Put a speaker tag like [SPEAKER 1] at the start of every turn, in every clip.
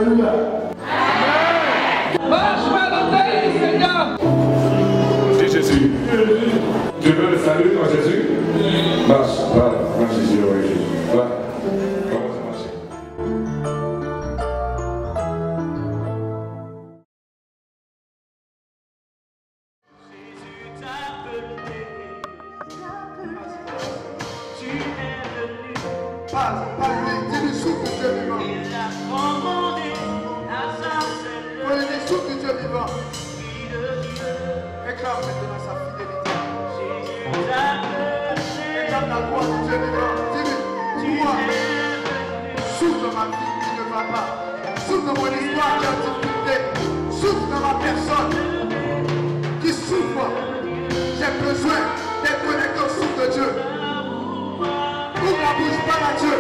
[SPEAKER 1] Alléluia.
[SPEAKER 2] Marche vers le pays, Seigneur.
[SPEAKER 3] Dis Jésus. Tu veux le salut en Jésus? Marche, voilà. Merci Jésus, oui, Jésus. Voilà. Commence à marcher.
[SPEAKER 1] Réclame maintenant sa fidélité. Réclame la gloire de Dieu vivant. Dis-lui, moi, souffle dans ma vie qui ne va pas. Souffle dans mon histoire qui a difficulté. Souffle dans ma personne qui souffre. J'ai besoin d'être connecté au souffle de Dieu. Ouvre la bouche, parle à Dieu.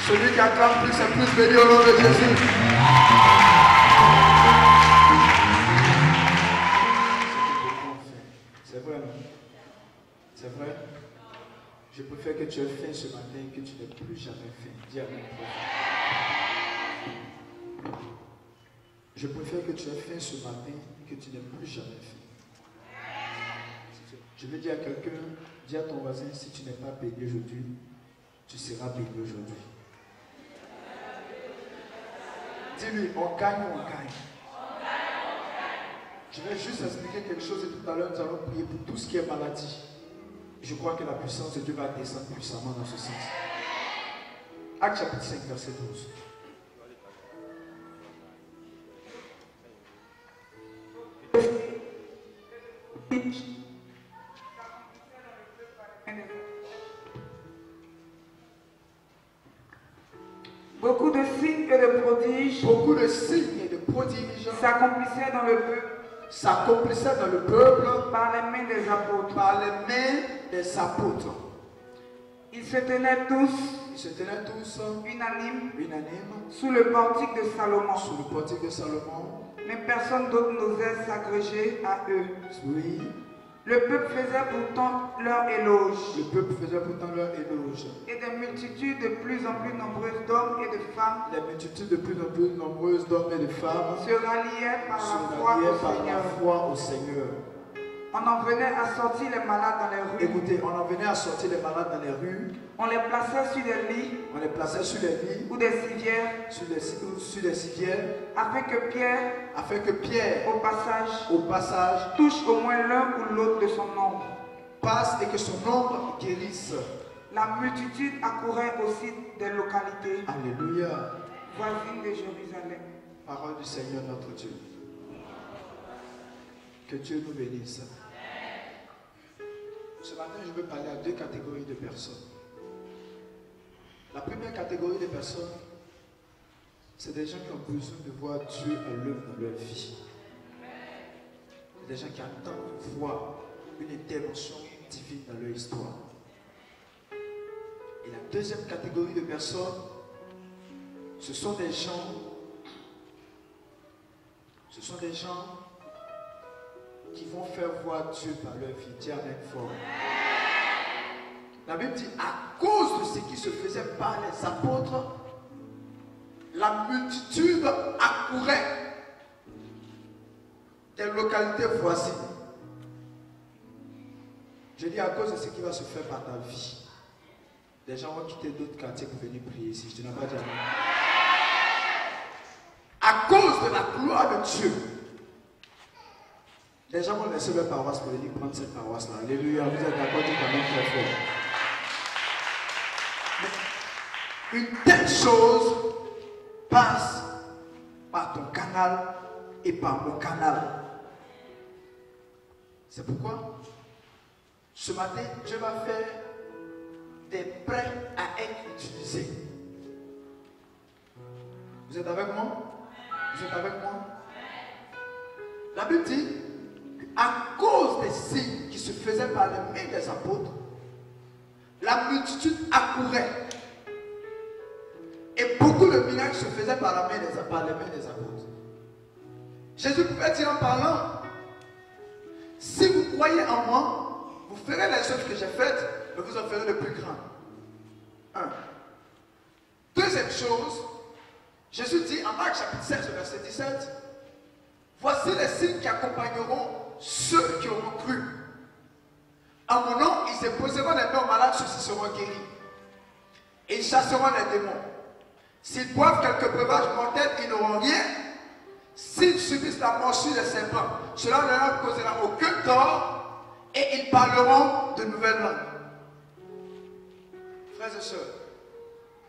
[SPEAKER 1] Celui qui acclame plus est plus béni au nom de Jésus. C'est vrai, non? C'est vrai? Je préfère que tu aies faim ce matin que tu n'aies plus jamais faim. Dis Amen. Je préfère que tu aies faim ce matin que tu n'aies plus jamais faim. Je veux dire à quelqu'un, dis à ton voisin, si tu n'es pas béni aujourd'hui, tu seras béni aujourd'hui. Dis-lui, on gagne ou on gagne. Je vais juste expliquer quelque chose et tout à l'heure nous allons prier pour tout ce qui est maladie. Je crois que la puissance de Dieu va descendre puissamment dans ce sens. Acte chapitre 5, verset 12.
[SPEAKER 4] Beaucoup de signes et de prodiges
[SPEAKER 1] s'accomplissaient dans le peuple
[SPEAKER 4] par les mains des apôtres. Ils se tenaient tous unanimes sous le portique de Salomon. Mais personne d'autre n'osait s'agréger à eux.
[SPEAKER 1] Oui.
[SPEAKER 4] Le peuple faisait pourtant leur éloge. Et des multitudes de plus en plus nombreuses d'hommes et de femmes se ralliaient par la foi au Seigneur. On en venait à sortir les malades dans les rues.
[SPEAKER 1] Écoutez, on en venait à sortir les malades dans les rues.
[SPEAKER 4] On les plaçait sur des lits. Ou des civières. Afin que Pierre, au passage, touche au moins l'un ou l'autre de son nombre.
[SPEAKER 1] Passe et que son nombre guérisse.
[SPEAKER 4] La multitude accourait aussi des localités.
[SPEAKER 1] Alléluia.
[SPEAKER 4] Voisines de Jérusalem.
[SPEAKER 1] Parole du Seigneur notre Dieu. Que Dieu nous bénisse. Ce matin, je veux parler à deux catégories de personnes. La première catégorie de personnes, c'est des gens qui ont besoin de voir Dieu à l'œuvre dans leur vie. Des gens qui attendent de voir une intervention divine dans leur histoire. Et la deuxième catégorie de personnes, ce sont des gens qui vont faire voir Dieu par leur vie. Dis Amen fort. La Bible dit, à cause de ce qui se faisait par les apôtres, la multitude accourait des localités voisines. Je dis à cause de ce qui va se faire par ta vie.
[SPEAKER 5] Des gens ont quitté d'autres quartiers pour venir prier ici. Je n'ai pas dit amen. À cause de la gloire de Dieu, les gens vont laisser leur paroisse pour venir prendre cette paroisse-là. Alléluia, vous êtes d'accord, dites amen très fort. Mais une telle chose passe par ton canal et par mon canal. C'est pourquoi ce matin, Dieu va faire des prêts à être utilisés. Vous êtes avec moi? Vous êtes avec moi? La Bible dit qu'à cause des signes qui se faisaient par les mains des apôtres, la multitude accourait. Et beaucoup de miracles se faisaient par les mains des apôtres. Jésus pouvait dire en parlant, si vous croyez en moi, vous ferez les œuvres que j'ai faites, mais vous en ferez de plus grandes. Un. Deuxième chose, Jésus dit en Marc chapitre 16, verset 17, voici les signes qui accompagneront ceux qui auront cru. En mon nom, ils imposeront les mains aux malades, ceux-ci seront guéris. Et ils chasseront les démons. S'ils boivent quelques breuvages mortels, ils n'auront rien. S'ils subissent la morsure des serpents, cela ne leur causera aucun tort et ils parleront de nouvelles langues. Frères et sœurs,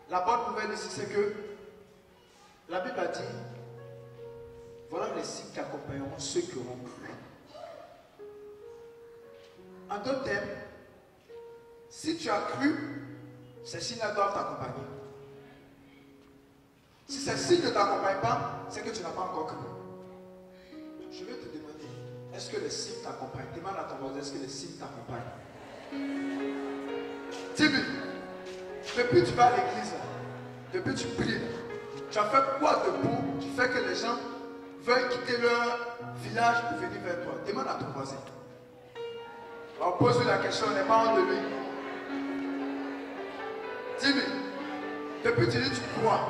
[SPEAKER 5] la bonne nouvelle ici, c'est que la Bible a dit, voilà les signes qui accompagneront ceux qui auront cru. En d'autres termes, si tu as cru, ces signes-là doivent t'accompagner. Si ces signes ne t'accompagnent pas, c'est que tu n'as pas encore cru. Je vais te demander, est-ce que les signes t'accompagnent? Demande à ton voisin, est-ce que les signes t'accompagnent? Dis-lui, depuis que tu vas à l'église, depuis que tu pries, tu as fait quoi de bon qui fait que les gens veulent quitter leur village pour venir vers toi? Demande à ton voisin. On pose-lui la question, on n'est pas honte de lui. Dis-lui, depuis que tu dis tu crois,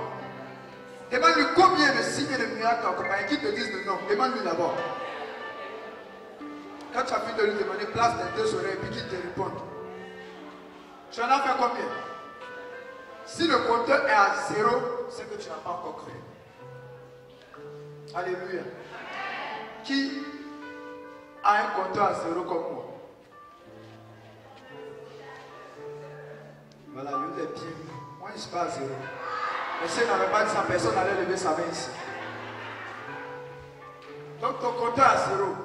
[SPEAKER 5] demande-lui combien de signes et de miracles t'accompagnent, qui te disent le nom. Demande-lui d'abord. Quand tu as fini de lui demander, place tes deux oreilles et puis qu'il te réponde. Tu en as fait combien? Si le compteur est à 0, c'est que tu n'as pas encore cru. Alléluia. Qui a un compteur à 0 comme moi? Voilà, lui, il est bien. Moi, je ne suis pas à 0. Mais si il n'avait pas dit ça, personne n'allait lever sa main ici. Donc ton compteur à 0,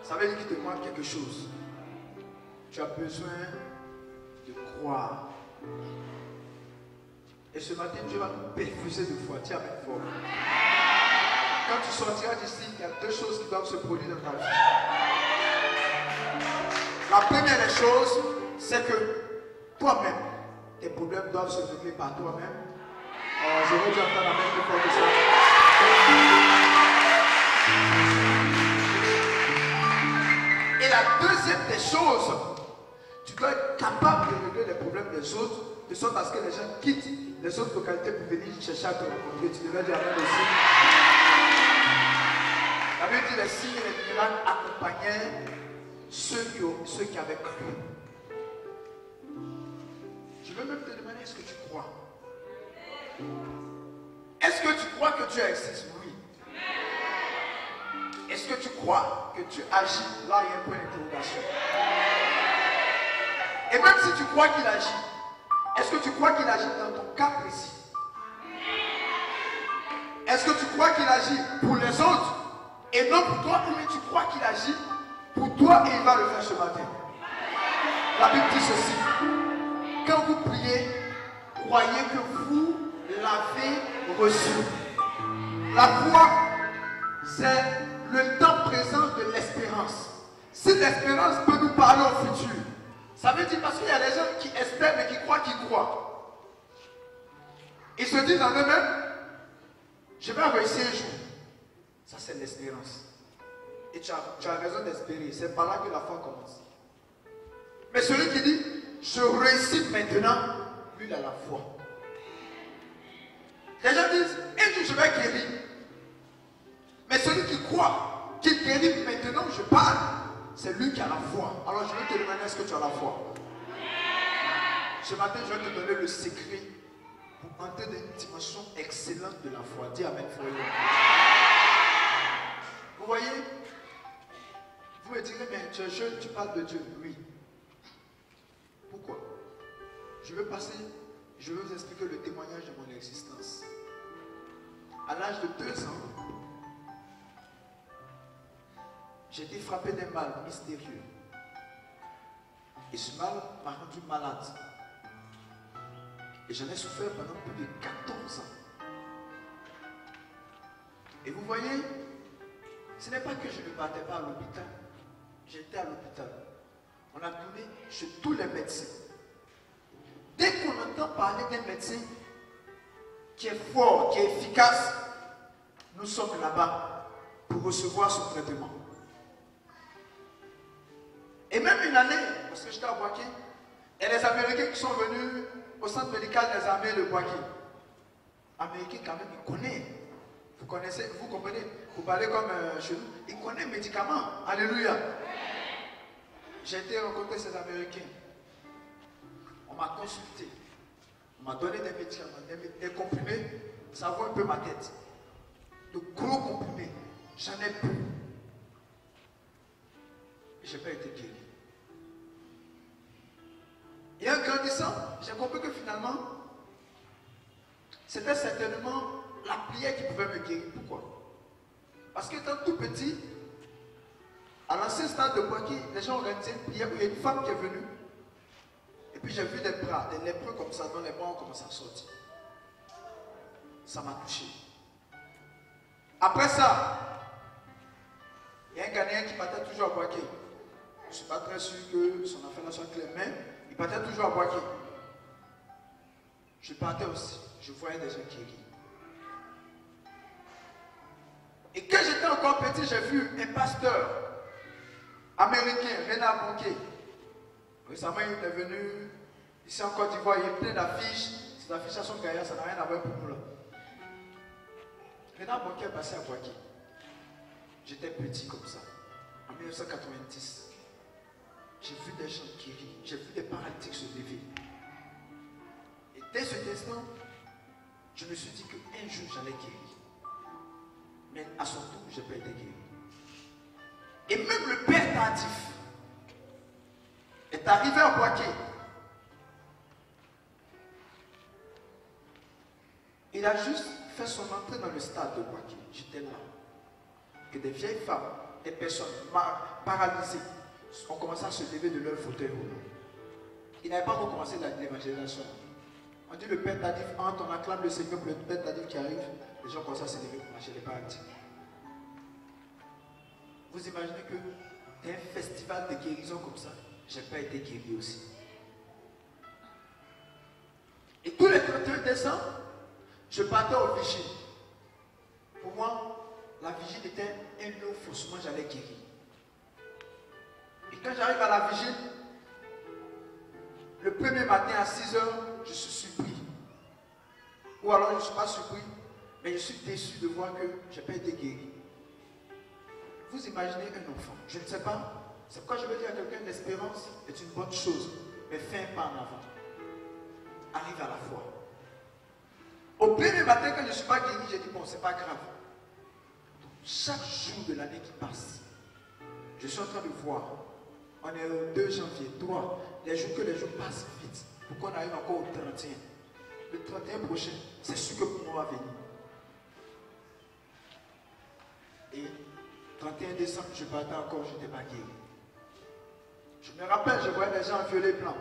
[SPEAKER 5] ça veut dire qu'il te manque quelque chose. Tu as besoin de croire. Et ce matin, Dieu va nous perfuser de foi. Tiens, avec foi. Quand tu sortiras d'ici, il y a deux choses qui doivent se produire dans ta vie. La première des choses, c'est que toi-même, tes problèmes doivent se régler par toi-même. Je veux dire entendre la même plus fort que ça. Et la deuxième des choses, tu dois être capable de régler les problèmes des autres, de sorte à ce que les gens quittent les autres localités pour venir chercher à te rencontrer. Tu devrais dire amen aussi. La Bible dit les signes et les miracles accompagnaient ceux qui avaient cru. Je veux même te demander, est-ce que tu crois? Est-ce que tu crois que Dieu existe? Oui. Est-ce que tu crois que Dieu agit? Là, il y a un point d'interrogation. Et même si tu crois qu'il agit, est-ce que tu crois qu'il agit dans ton cas précis? Est-ce que tu crois qu'il agit pour les autres et non pour toi? Ou bien tu crois qu'il agit pour toi et il va le faire ce matin? La Bible dit ceci. Quand vous priez, croyez que vous l'avez reçu. La foi, c'est le temps présent de l'espérance. Si l'espérance peut nous parler au futur, ça veut dire parce qu'il y a des gens qui espèrent mais qui croient qu'ils croient. Ils se disent en eux-mêmes, je vais réussir un jour. Ça c'est l'espérance. Et tu as raison d'espérer. C'est par là que la foi commence. Mais celui qui dit, je réussis maintenant, lui il a la foi. Les gens disent, un jour je vais guérir. Mais celui qui croit qu'il guérit maintenant, je parle, c'est lui qui a la foi. Alors je vais te demander, est-ce que tu as la foi? Ce matin, je vais te donner le secret pour entrer dans une dimension excellente de la foi. Dis amen, frère. Vous voyez, vous me direz, mais tu es jeune, tu parles de Dieu. Oui. Pourquoi? Je vais vous expliquer le témoignage de mon existence. À l'âge de 2 ans, j'ai été frappé d'un mal mystérieux. Et ce mal m'a rendu malade. Et j'en ai souffert pendant plus de 14 ans. Et vous voyez, ce n'est pas que je ne partais pas à l'hôpital. J'étais à l'hôpital. On a tourné chez tous les médecins. Dès qu'on entend parler d'un médecin qui est fort, qui est efficace, nous sommes là-bas pour recevoir son traitement. Et même une année, parce que j'étais à Boaké, et les Américains qui sont venus au centre médical des armées de Boaké. Américains quand même, ils connaissent. Vous connaissez, vous comprenez, vous parlez comme chez nous, ils connaissent les médicaments. Alléluia. J'ai été rencontrer ces Américains. On m'a consulté. On m'a donné des médicaments, des comprimés. Ça vaut un peu ma tête. De gros comprimés. J'en ai plus. Je n'ai pas été guéri. Et en grandissant, j'ai compris que finalement, c'était certainement la prière qui pouvait me guérir. Pourquoi? Parce qu'étant tout petit, à l'ancien stade de Boaké, les gens organisaient une prière où il y a une femme qui est venue. Et puis j'ai vu des bras, des lépreux comme ça, dont les bras ont commencé à sortir. Ça m'a touché. Après ça, il y a un Ghanéen qui partait toujours à Boaké. Je ne suis pas très sûr que son affaire là soit claire, mais il partait toujours à Boaké. Je partais aussi. Je voyais des gens guéris. Et quand j'étais encore petit, j'ai vu un pasteur américain, Renard Bonquet. Récemment, il est venu ici en Côte d'Ivoire, il y a plein d'affiches. Ces affiches sont gagnantes, ça n'a rien à voir pour nous là. Renard Bonquet est passé à Boaké. J'étais petit comme ça, en 1990. J'ai vu des gens guéris, j'ai vu des paralytiques se lever. Et dès cet instant, je me suis dit qu'un jour j'allais guérir. Mais à son tour, je n'ai pas été guéri. Et même le père tardif est arrivé à Boaké. Il a juste fait son entrée dans le stade de Boaké. J'étais là. Et des vieilles femmes, des personnes paralysées ont commencé à se lever de leur fauteuil roulant. Il n'avait pas recommencé l'évangélisation. On dit le père tardif entre, on acclame le Seigneur pour le père tardif qui arrive. Les gens commencent à se lever pour marcher les paralytiques. Vous imaginez que il y a un festival de guérison comme ça, je n'ai pas été guéri aussi. Et tous les 31 décembre, je partais au vigile. Pour moi, la vigile était un lot faussement, j'allais guérir. Et quand j'arrive à la vigile, le premier matin à 6 h, je suis surpris. Ou alors je ne suis pas surpris, mais je suis déçu de voir que je n'ai pas été guéri. Vous imaginez un enfant, je ne sais pas, c'est pourquoi je veux dire à quelqu'un, l'espérance est une bonne chose, mais fais un pas en avant. Arrive à la foi. Au premier matin, quand je ne suis pas guéri, j'ai dit, bon, c'est pas grave. Donc, chaque jour de l'année qui passe, je suis en train de voir, on est au 2 janvier, 3, les jours passent vite, pour qu'on arrive encore au 31. Le 31 prochain, c'est sûr que pour moi va venir. Et 31 décembre, je partais encore, je n'étais pas guéri. Je me rappelle, je voyais des gens en violet blanc.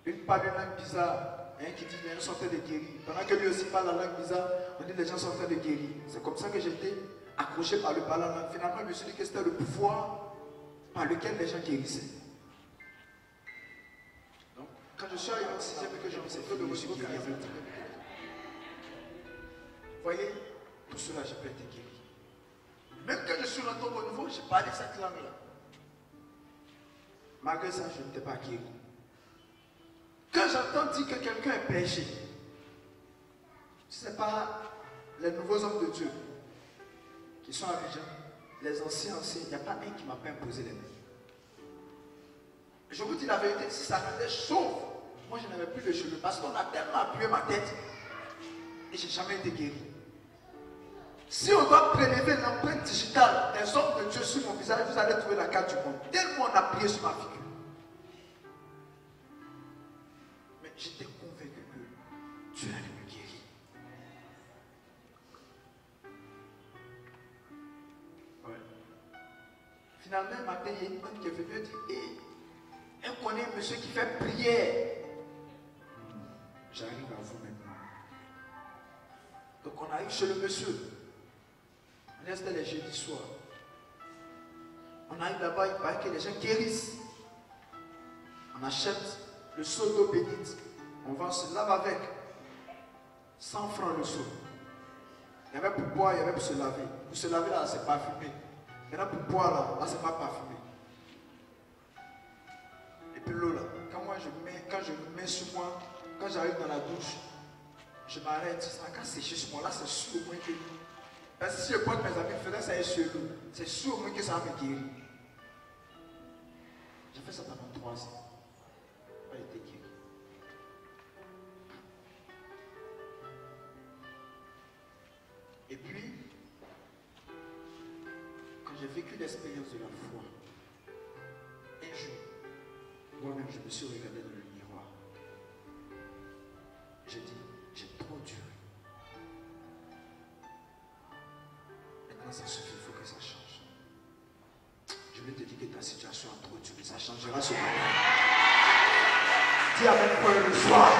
[SPEAKER 5] Une parle une langue bizarre. Un qui dit les gens sont en train de guérir. Pendant que lui aussi parle la langue bizarre, on dit les gens sont en train de guérir. C'est comme ça que j'étais accroché par le parlant langue. Finalement, je me suis dit que c'était le pouvoir par lequel les gens guérissaient. Donc, quand je suis arrivé en 6e et que j'ai enseigné de reçu guérir, vous voyez, pour cela, je n'ai pas été guéri. Même quand je suis rentré au nouveau, je parlais cette langue-là. Malgré ça, je n'étais pas guéri. Quand j'entends dire que quelqu'un est péché, ce n'est pas les nouveaux hommes de Dieu qui sont à Abidjan, les anciens, il n'y a pas un qui ne m'a pas imposé les mains. Je vous dis la vérité, si ça rendait chaud, moi je n'avais plus de cheveux parce qu'on a tellement appuyé ma tête et je n'ai jamais été guéri. Si on doit prélever l'empreinte digitale des hommes de Dieu sur mon visage, vous allez trouver la carte du monde. Tellement on a prié sur ma figure. Mais j'étais convaincu que Dieu allait me guérir. Ouais. Finalement, un matin, il y a une femme qui est venue et dit, hey, elle connaît un monsieur qui fait prière. J'arrive à vous maintenant. Donc on arrive chez le monsieur. C'était les jeudis soirs. On arrive là-bas, il paraît que les gens guérissent. On achète le seau d'eau bénite. On va se laver avec. 100 francs le seau. Il y avait pour boire, il y avait pour se laver. Pour se laver là, c'est parfumé. Il y en a pour boire là, c'est pas parfumé. Et puis l'eau là, quand je me mets sur moi, quand j'arrive dans la douche, je m'arrête, ça n'a qu'à sécher sur moi. Là, c'est sûr au moins que. Parce que si je porte mes amis faisaient ça sur l'eau, c'est sûr au moins que ça va me guérir. J'ai fait ça pendant 3 ans. J'ai été guéri. Et puis, quand j'ai vécu l'expérience de la foi, un jour, moi-même je me suis regardé dans le miroir. J'ai dit, j'ai trop duré. Maintenant ça suffit, il faut que ça change. Je vais te dire que ta situation a trop duré, ça changera ce matin. Dis avec moi le soir.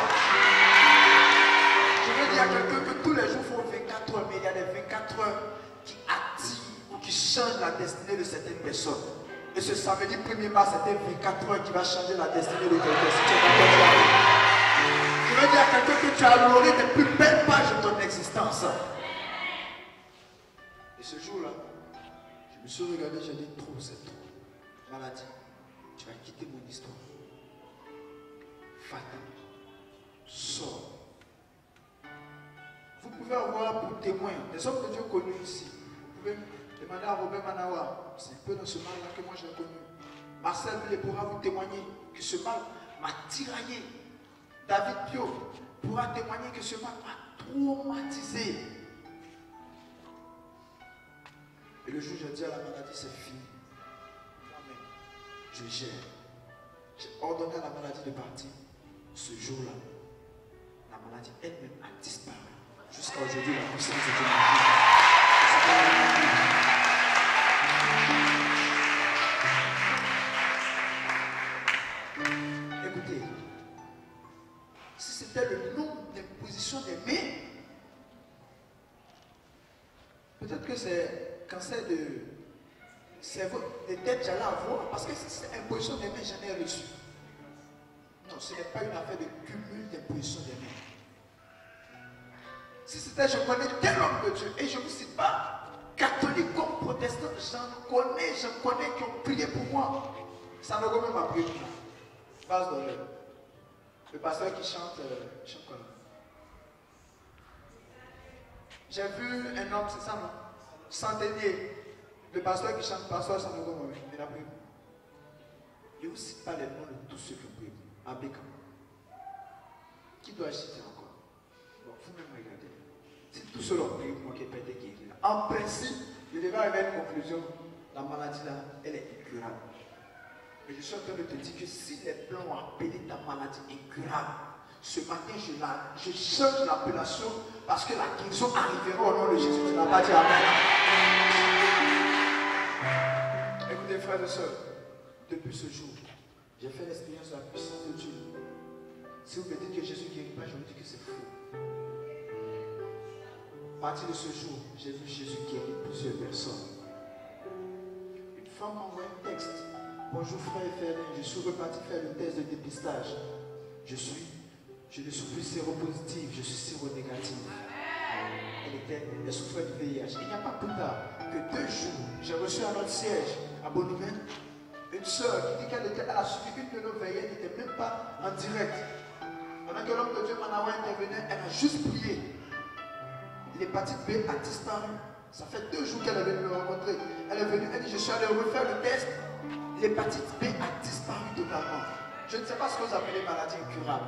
[SPEAKER 5] Je veux dire à quelqu'un que tous les jours font 24 heures, mais il y a des 24 heures qui attirent ou qui changent la destinée de certaines personnes. Et ce samedi 1er mars, c'était 24 heures qui va changer la destinée de quelqu'un. Si tu es d'accord, je veux dire à quelqu'un que tu as honoré les plus belles pages de ton existence. Et ce jour-là, je me suis regardé, j'ai dit trop, c'est trop. Maladie, tu vas quitter mon histoire. Va-t'en. Sors. Vous pouvez avoir pour témoin des hommes de Dieu connus ici. Vous pouvez demander à Robert Manawa, c'est un peu dans ce mal-là que moi j'ai connu. Marcel Blé pourra vous témoigner que ce mal m'a tiraillé. David Pio pourra témoigner que ce mal m'a traumatisé. Et le jour où j'ai dit à la maladie, c'est fini. Moi-même, je gère. J'ai ordonné à la maladie de partir. Ce jour-là, la maladie elle-même a disparu. Jusqu'à aujourd'hui, la puissance de Dieu m'a. Écoutez, si c'était le nombre d'impositions des mains, peut-être que c'est cancer de cerveau, de tête, j'allais avoir, parce que si c'est imposition des mains, j'en ai reçu. Non, ce n'est pas une affaire de cumul d'imposition des mains. Si c'était, je connais tel homme de Dieu, et je ne vous cite pas, catholique comme protestant, j'en connais qui ont prié pour moi. Ça me remet ma prière pour moi. Base d'honneur. Le pasteur qui chante, chante quoi là? J'ai vu un homme, c'est ça non? Centenier. Le pasteur qui chante, pasteur, ça me remet, il a prié. Je ne vous cite pas les noms de tous ceux qui ont prié. Abeka. Qui doit citer encore? Bon, vous-même regardez. Si tous ceux ont prié, moi qui n'ai pas été guéri. En principe, je devais arriver à une conclusion. La maladie là, elle est incurable. Mais je suis en train de te dire que si les plans ont appelé ta maladie incurable, ce matin je change l'appellation parce que la guérison arrivera au nom de Jésus. Tu n'as pas dit amen. Écoutez, frères et sœurs, depuis ce jour, j'ai fait l'expérience de la puissance de Dieu. Si vous me dites que Jésus ne guérit pas, je vous dis que c'est faux. À partir de ce jour, j'ai vu Jésus guérir plusieurs personnes. Une femme m'a envoyé un texte. Bonjour frère et frère, je suis reparti faire le test de dépistage. Je ne suis plus séropositive, je suis séronégative. Elle souffrait du VIH. Il n'y a pas plus tard que 2 jours, j'ai reçu à notre siège, à Bonhomme, une soeur qui dit qu'elle a suivi une de nos veillées, elle n'était même pas en direct. Pendant que l'homme de Dieu Manawa intervenait, elle a juste prié. L'hépatite B a disparu. Ça fait 2 jours qu'elle est venue me rencontrer. Elle est venue, elle dit, je suis allé refaire le test. L'hépatite B a disparu totalement. Je ne sais pas ce que vous appelez maladie incurable.